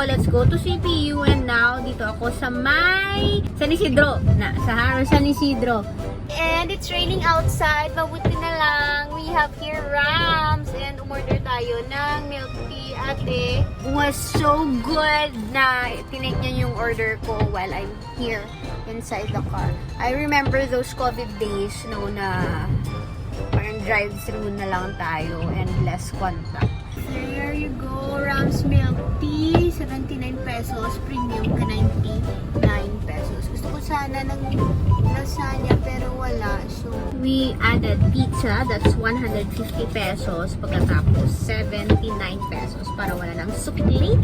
Let's go to CPU, and now dito ako sa San Isidro sa San Isidro. And it's raining outside, mabuti na lang. We have here rams and umorder tayo ng Milktea. Ate was so good na tinake niya yung order ko while I'm here inside the car. I remember those COVID days na parang drive-thru na lang tayo and less contact. There you go, Rams Milktea, 79 pesos, premium ka 99 pesos. Gusto ko sana ng lasagna pero wala. So, we added pizza, that's 150 pesos. Pagkatapos, 79 pesos para wala ng sukli.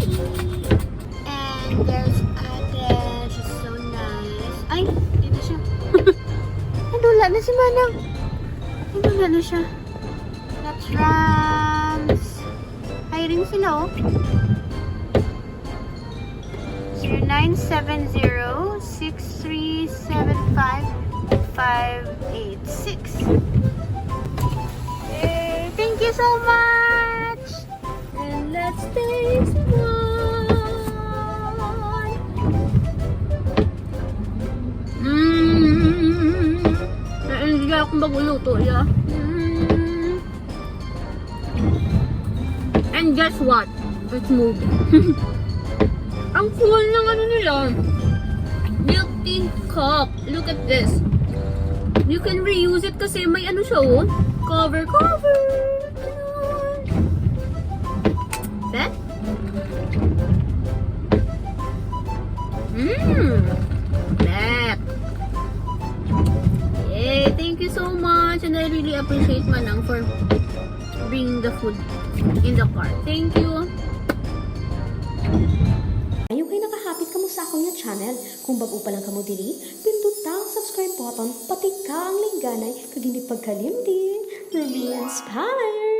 And there's ate, she's so nice. Ay, dito siya. Nadula na si Manang. Nadula na siya. That's Rams. Hiring sila, oh. 0970-6375-586. Hey, thank you so much! And let's taste one! Hindi akong maguluto, yeah. And guess what? Let's move. Ang cool ng ano nila. Milktea cup. Look at this. You can reuse it kasi may ano siya, oh. Cover. Bet? Bet. Yay! Thank you so much. And I really appreciate Manang for bringing the food in the car. Thank you. Ayaw kayo nakahapit ka mo sa akong yung channel. Kung bago pa lang ka mo diri, pindot ang subscribe button, pati ka ang lingganay, kag hindi pagkalimdin. Ruby Inspired!